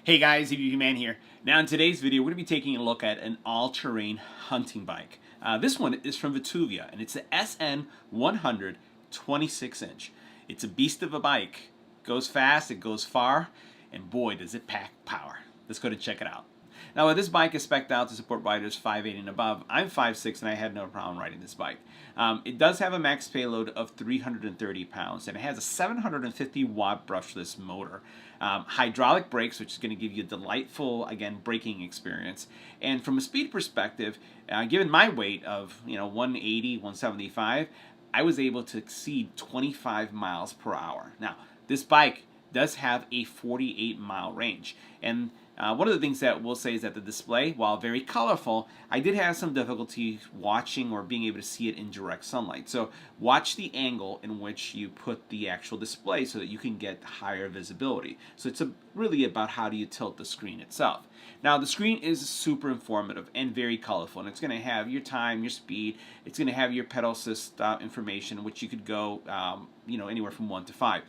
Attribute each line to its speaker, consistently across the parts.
Speaker 1: Hey guys, EBPMAN here. Now in today's video, we're going to be taking a look at an all-terrain hunting bike. This one is from VTUVIA, and it's the SN100 26-inch. It's a beast of a bike. Goes fast, it goes far, and boy does it pack power. Let's go to check it out. Now this bike is spec'd out to support riders 5'8" and above. I'm 5'6" and I had no problem riding this bike. It does have a max payload of 330 pounds and it has a 750 watt brushless motor. Hydraulic brakes, which is going to give you a delightful, again, braking experience. And from a speed perspective, given my weight of 180, 175, I was able to exceed 25 miles per hour. Now this bike does have a 48-mile range, and one of the things that we'll say is that the display, while very colorful, I did have some difficulty watching or being able to see it in direct sunlight. So watch the angle in which you put the actual display so that you can get higher visibility. So it's really about how do you tilt the screen itself. Now the screen is super informative and very colorful, and it's going to have your time, your speed. It's going to have your pedal assist information, which you could go anywhere from 1 to 5.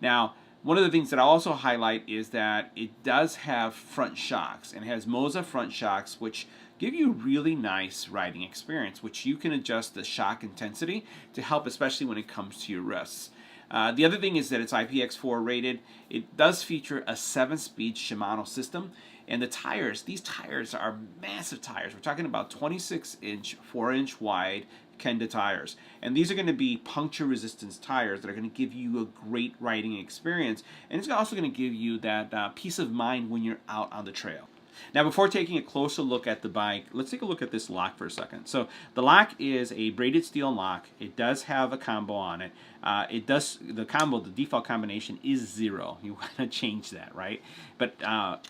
Speaker 1: Now, one of the things that I'll also highlight is that it does have front shocks, and it has Moza front shocks, which give you really nice riding experience, which you can adjust the shock intensity to help, especially when it comes to your wrists. The other thing is that it's IPX4 rated. It does feature a 7-speed Shimano system, and the tires, these tires are massive tires. We're talking about 26-inch, 4-inch wide Kenda tires, and these are going to be puncture resistance tires that are going to give you a great riding experience, and it's also going to give you that peace of mind when you're out on the trail. Now before taking a closer look at the bike, let's take a look at this lock for a second. So the lock is a braided steel lock. It does have a combo on it. The default combination is 0. You want to change that, right? But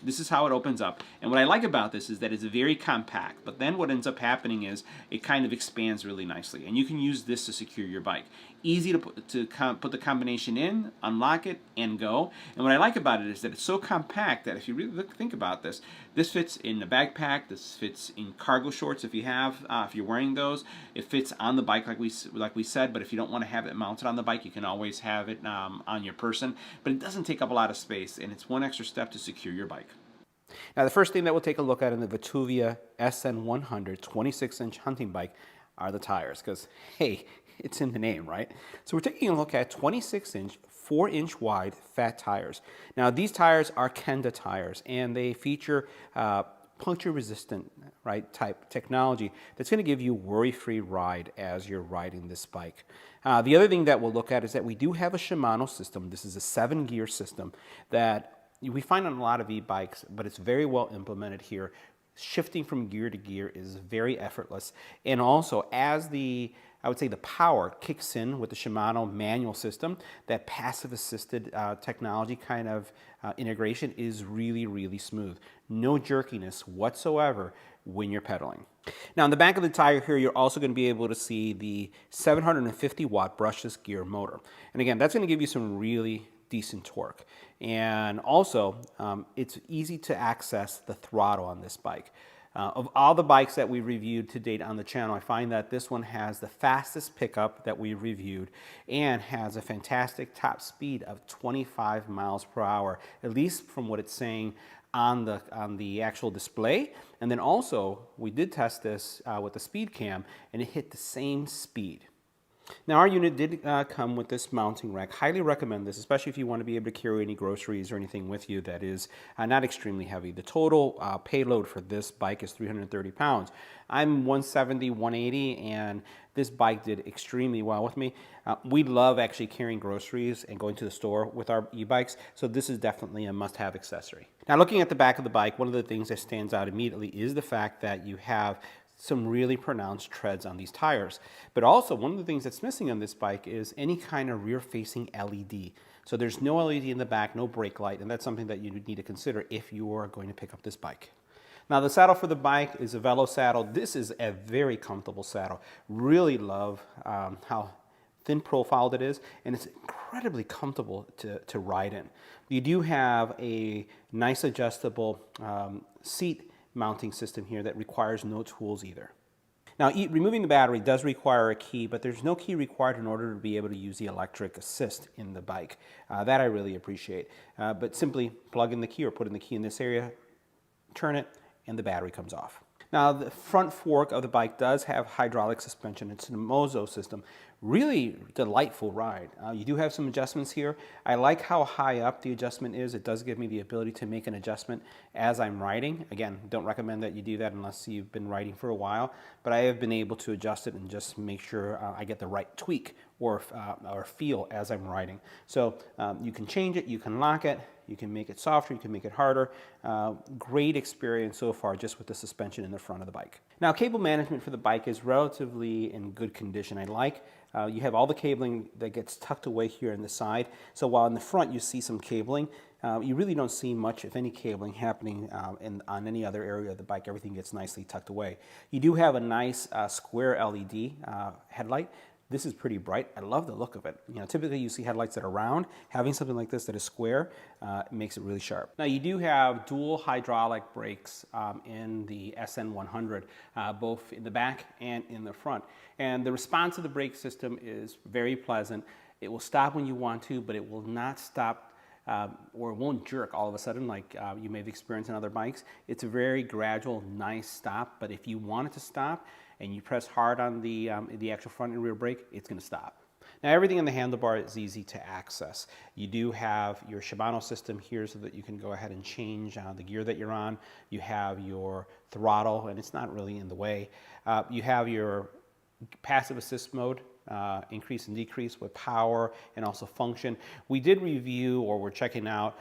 Speaker 1: this is how it opens up. And what I like about this is that it's very compact, but then what ends up happening is it kind of expands really nicely. And you can use this to secure your bike. Easy to put the combination in, unlock it, and go. And what I like about it is that it's so compact that if you really think about this, this fits in the backpack, this fits in cargo shorts if you have, if you're wearing those. It fits on the bike like we said, but if you don't want to have it mounted on the bike, you can always have it on your person. But it doesn't take up a lot of space, and it's one extra step to secure your bike. Now the first thing that we'll take a look at in the VTUVIA SN100 26-inch hunting bike are the tires, because hey, it's in the name, right? So we're taking a look at 26-inch, 4-inch wide fat tires. Now these tires are Kenda tires, and they feature puncture resistant, right, type technology that's going to give you worry-free ride as you're riding this bike. The other thing that we'll look at is that we do have a Shimano system. This is a 7-gear system that we find on a lot of e-bikes, but it's very well implemented here. Shifting from gear to gear is very effortless, and also as I would say the power kicks in with the Shimano manual system, that passive assisted technology kind of integration is really, really smooth. No jerkiness whatsoever when you're pedaling. Now on the back of the tire here, you're also going to be able to see the 750 watt brushless gear motor. And again, that's going to give you some really decent torque. And also, it's easy to access the throttle on this bike. Of all the bikes that we reviewed to date on the channel, I find that this one has the fastest pickup that we reviewed and has a fantastic top speed of 25 miles per hour, at least from what it's saying on the actual display. And then also, we did test this with the speed cam, and it hit the same speed. Now our unit did come with this mounting rack. Highly recommend this, especially if you want to be able to carry any groceries or anything with you that is not extremely heavy. The total payload for this bike is 330 pounds. I'm 170, 180, and this bike did extremely well with me. We love actually carrying groceries and going to the store with our e-bikes, so this is definitely a must-have accessory. Now looking at the back of the bike, one of the things that stands out immediately is the fact that you have some really pronounced treads on these tires. But also, one of the things that's missing on this bike is any kind of rear-facing LED. So there's no LED in the back, no brake light, and that's something that you need to consider if you are going to pick up this bike. Now the saddle for the bike is a Velo saddle. This is a very comfortable saddle. Really love how thin profiled it is, and it's incredibly comfortable to ride in. You do have a nice adjustable seat mounting system here that requires no tools either.
Speaker 2: Now, removing the battery does require a key, but there's no key required in order to be able to use the electric assist in the bike. That I really appreciate. But simply plug in the key or put in the key in this area, turn it, and the battery comes off. Now, the front fork of the bike does have hydraulic suspension. It's a Mozo system. Really delightful ride. You do have some adjustments here. I like how high up the adjustment is. It does give me the ability to make an adjustment as I'm riding. Again, don't recommend that you do that unless you've been riding for a while, but I have been able to adjust it and just make sure I get the right tweak or feel as I'm riding. So you can change it, you can lock it, you can make it softer, you can make it harder. Great experience so far just with the suspension in the front of the bike. Now, cable management for the bike is relatively in good condition. I like you have all the cabling that gets tucked away here on the side. So while in the front you see some cabling, you really don't see much, if any, cabling happening on any other area of the bike. Everything gets nicely tucked away. You do have a nice square LED headlight. This is pretty bright. I love the look of it. You know, typically you see headlights that are round. Having something like this that is square makes it really sharp. Now, you do have dual hydraulic brakes in the SN100, both in the back and in the front. And the response of the brake system is very pleasant. It will stop when you want to, but it will not stop or it won't jerk all of a sudden like you may have experienced in other bikes. It's a very gradual, nice stop, but if you want it to stop and you press hard on the actual front and rear brake, it's going to stop. Now, everything in the handlebar is easy to access. You do have your Shimano system here so that you can go ahead and change the gear that you're on. You have your throttle, and it's not really in the way. You have your passive assist mode, increase and decrease with power and also function. We did review, or we're checking out,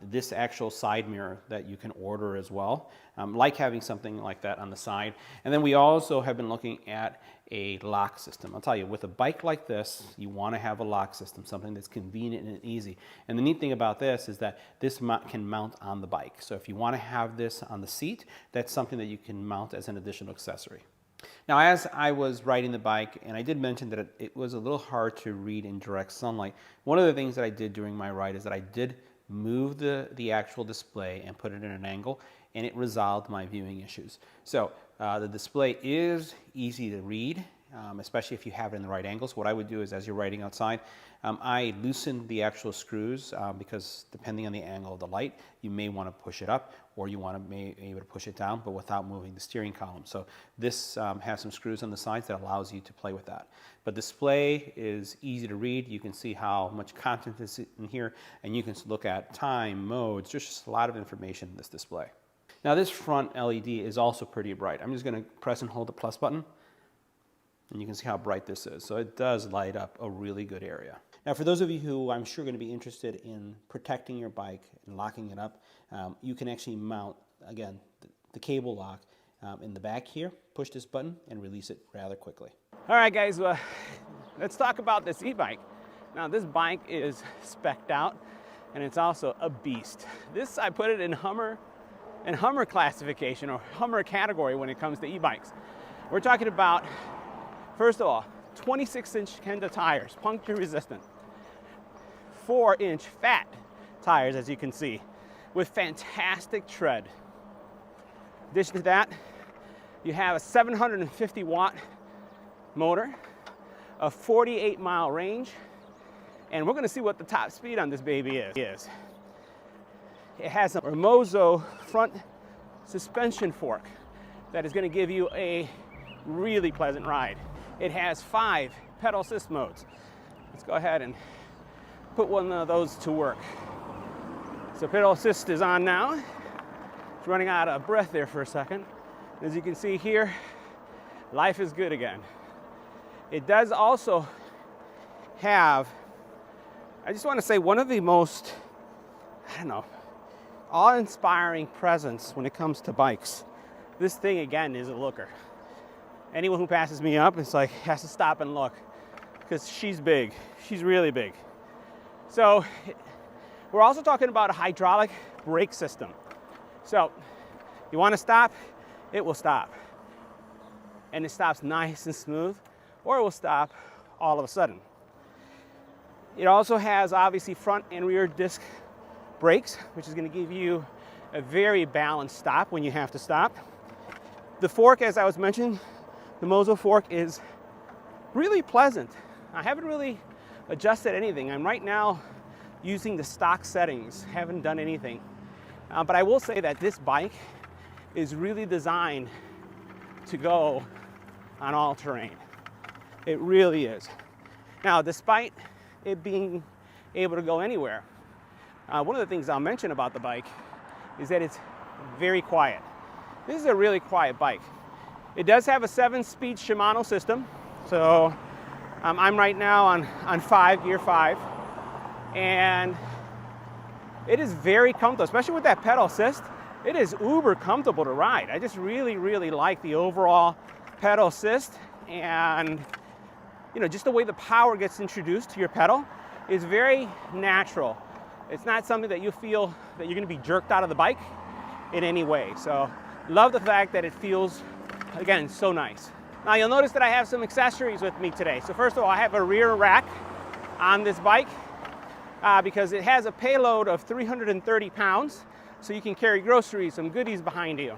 Speaker 2: this actual side mirror that you can order as well. Like having something like that on the side. And then we also have been looking at a lock system. I'll tell you, with a bike like this, you want to have a lock system, something that's convenient and easy. And the neat thing about this is that this can mount on the bike. So if you want to have this on the seat, that's something that you can mount as an additional accessory. Now, as I was riding the bike, and I did mention that it was a little hard to read in direct sunlight, one of the things that I did during my ride is that I did move the actual display and put it in an angle, and it resolved my viewing issues. So the display is easy to read, especially if you have it in the right angle. So what I would do is, as you're riding outside, I loosened the actual screws because depending on the angle of the light, you may want to push it up or you want to be able to push it down, but without moving the steering column. So this has some screws on the sides that allows you to play with that. But display is easy to read. You can see how much content is in here, and you can look at time, modes. There's just a lot of information in this display. Now, this front LED is also pretty bright. I'm just going to press and hold the plus button, and you can see how bright this is. So it does light up a really good area. Now, for those of you who I'm sure are going to be interested in protecting your bike and locking it up, you can actually mount, again, the cable lock in the back here. Push this button and release it rather quickly.
Speaker 3: All right, guys, let's talk about this e-bike. Now, this bike is spec'd out, and it's also a beast. This, I put it in Hummer classification or Hummer category when it comes to e-bikes. We're talking about, first of all, 26-inch Kenda tires, puncture resistant. 4-inch fat tires, as you can see, with fantastic tread. In addition to that, you have a 750-watt motor, a 48-mile range, and we're going to see what the top speed on this baby is. It has a Mozo front suspension fork that is going to give you a really pleasant ride. It has 5 pedal assist modes. Let's go ahead and put one of those to work. So pedal assist is on now. It's running out of breath there for a second. As you can see here, life is good again. It does also have, I just want to say, one of the most, awe-inspiring presence when it comes to bikes. This thing, again, is a looker. Anyone who passes me up, it's like, has to stop and look, because she's big. She's really big. So we're also talking about a hydraulic brake system. So you want to stop, it will stop. And it stops nice and smooth, or it will stop all of a sudden. It also has, obviously, front and rear disc brakes, which is going to give you a very balanced stop when you have to stop. The fork, as I was mentioning, The Mozo fork is really pleasant. I haven't really adjusted anything. I'm right now using the stock settings, haven't done anything. But I will say that this bike is really designed to go on all terrain. It really is. Now, despite it being able to go anywhere, one of the things I'll mention about the bike is that it's very quiet. This is a really quiet bike. It does have a 7-speed Shimano system, so I'm right now on gear 5, and it is very comfortable, especially with that pedal assist. It is uber comfortable to ride. I just really, really like the overall pedal assist, and just the way the power gets introduced to your pedal is very natural. It's not something that you feel that you're going to be jerked out of the bike in any way. So love the fact that it feels, again, so nice. Now you'll notice that I have some accessories with me today. So first of all, I have a rear rack on this bike because it has a payload of 330 pounds. So you can carry groceries, some goodies behind you.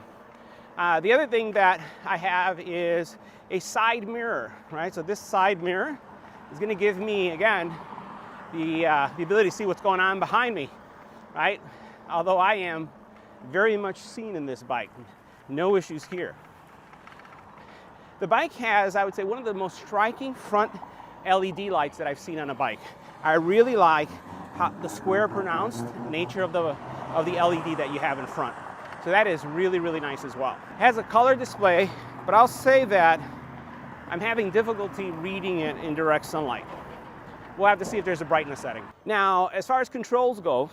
Speaker 3: The other thing that I have is a side mirror, right? So this side mirror is going to give me, again, the ability to see what's going on behind me, right? Although I am very much seen in this bike. No issues here. The bike has, I would say, one of the most striking front LED lights that I've seen on a bike. I really like the square pronounced nature of the LED that you have in front. So that is really, really nice as well. It has a color display, but I'll say that I'm having difficulty reading it in direct sunlight. We'll have to see if there's a brightness setting. Now, as far as controls go,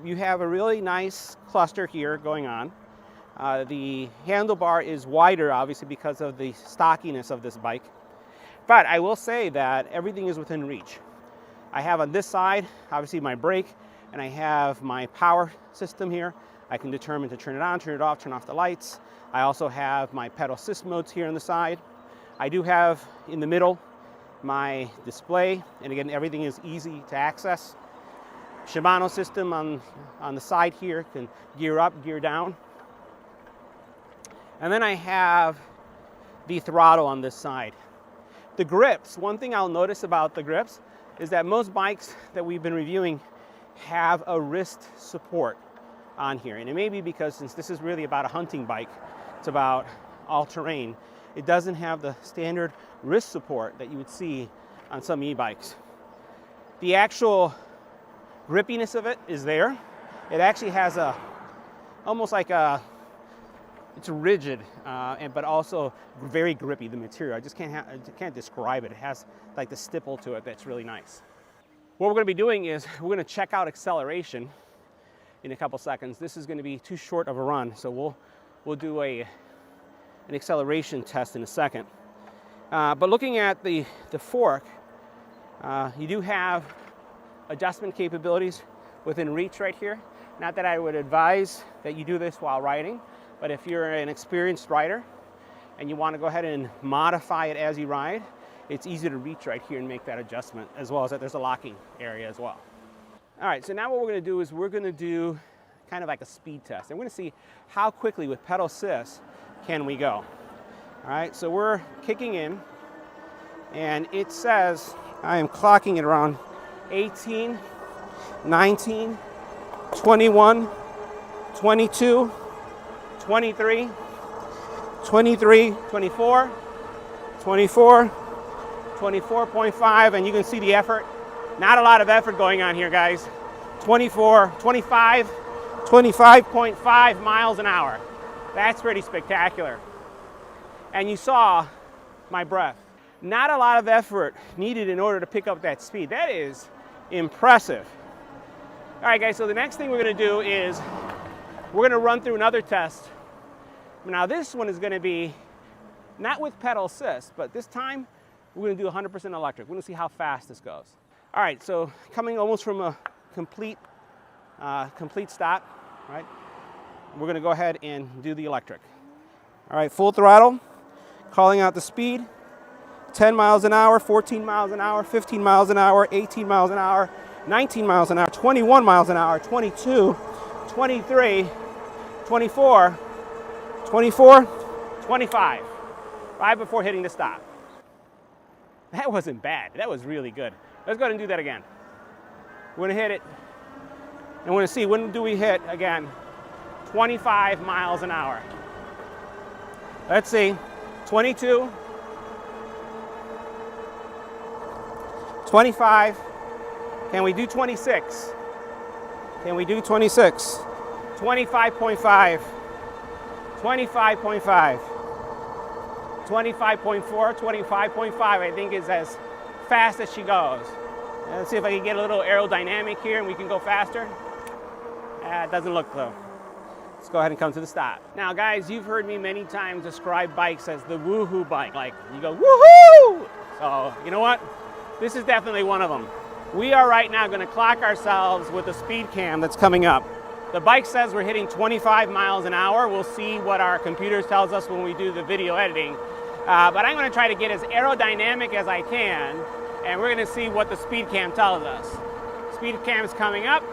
Speaker 3: you have a really nice cluster here going on. The handlebar is wider, obviously, because of the stockiness of this bike. But I will say that everything is within reach. I have on this side, obviously, my brake, and I have my power system here. I can determine to turn it on, turn it off, turn off the lights. I also have my pedal assist modes here on the side. I do have in the middle my display, and again, everything is easy to access. Shimano system on the side here, can gear up, gear down. And then I have the throttle on this side. The grips, one thing I'll notice about the grips is that most bikes that we've been reviewing have a wrist support on here. And it may be because since this is really about a hunting bike, it's about all terrain, it doesn't have the standard wrist support that you would see on some e-bikes. The actual grippiness of it is there. It actually has almost like it's rigid, but also very grippy, the material. I just can't describe it. It has like the stipple to it that's really nice. What we're going to be doing is we're going to check out acceleration in a couple seconds. This is going to be too short of a run, so we'll do an acceleration test in a second. But looking at the fork, you do have adjustment capabilities within reach right here. Not that I would advise that you do this while riding, but if you're an experienced rider and you want to go ahead and modify it as you ride, it's easy to reach right here and make that adjustment, as well as that there's a locking area as well. All right, so now what we're going to do is we're going to do kind of like a speed test. I'm going to see how quickly with pedal assist can we go. All right, so we're kicking in, and it says I am clocking it around 18, 19, 21, 22, 23, 23, 24, 24, 24.5, and you can see the effort. Not a lot of effort going on here, guys. 24, 25, 25.5 miles an hour. That's pretty spectacular. And you saw my breath. Not a lot of effort needed in order to pick up that speed. That is impressive. All right, guys, so the next thing we're going to do is we're going to run through another test. Now, this one is going to be not with pedal assist, but this time we're going to do 100% electric. We're going to see how fast this goes. All right, so coming almost from a complete stop, right? We're going to go ahead and do the electric. All right, full throttle, calling out the speed. 10 miles an hour, 14 miles an hour, 15 miles an hour, 18 miles an hour, 19 miles an hour, 21 miles an hour, 22, 23, 24, 24, 25. right before hitting the stop. That wasn't bad. That was really good. Let's go ahead and do that again. We're gonna hit it, and we're gonna see when do we hit again 25 miles an hour. Let's see, 22, 25. Can we do 26? Can we do 26? 25.5, 25.5, 25.4, 25.5, I think is as fast as she goes. Let's see if I can get a little aerodynamic here and we can go faster. It doesn't look though. Let's go ahead and come to the stop. Now guys, you've heard me many times describe bikes as the woohoo bike. Like you go woohoo! So you know what? This is definitely one of them. We are right now gonna clock ourselves with the speed cam that's coming up. The bike says we're hitting 25 miles an hour. We'll see what our computer tells us when we do the video editing. But I'm gonna try to get as aerodynamic as I can, and we're gonna see what the speed cam tells us. Speed cam is coming up,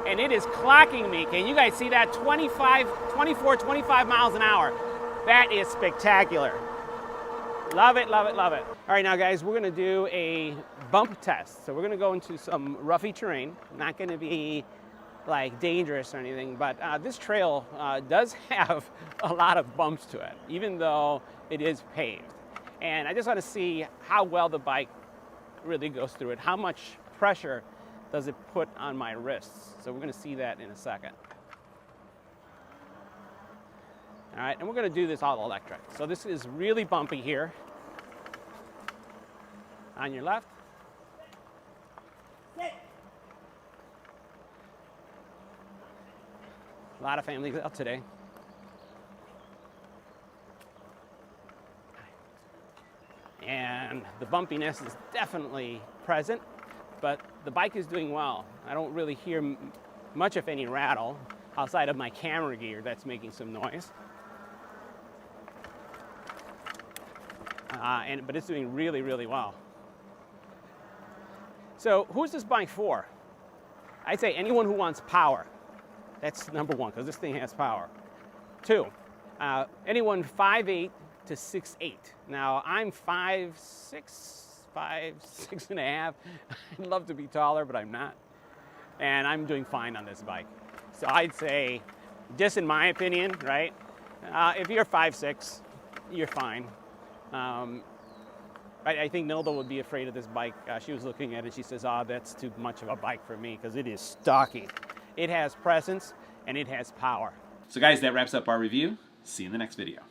Speaker 3: and it is clocking me. Can you guys see that? 24, 25 miles an hour. That is spectacular. Love it, love it, love it. All right, now guys, we're gonna do a bump test. So we're gonna go into some roughy terrain. Not gonna be like dangerous or anything, but this trail does have a lot of bumps to it, even though it is paved. And I just wanna see how well the bike really goes through it. How much pressure does it put on my wrists? So we're gonna see that in a second. All right, and we're gonna do this all electric. So this is really bumpy here. On your left. A lot of families out today. And the bumpiness is definitely present, but the bike is doing well. I don't really hear much of any rattle outside of my camera gear that's making some noise. But it's doing really, really well. So who's this bike for? I'd say anyone who wants power. That's number one, because this thing has power. Two, anyone 5'8" to 6'8". Now, I'm 5'6", 6.5". I'd love to be taller, but I'm not. And I'm doing fine on this bike. So I'd say, just in my opinion, right? If you're 5'6", you're fine. I think Nilda would be afraid of this bike. She was looking at it, she says, oh, that's too much of a bike for me, because it is stocky. It has presence and it has power.
Speaker 1: So guys, that wraps up our review. See you in the next video.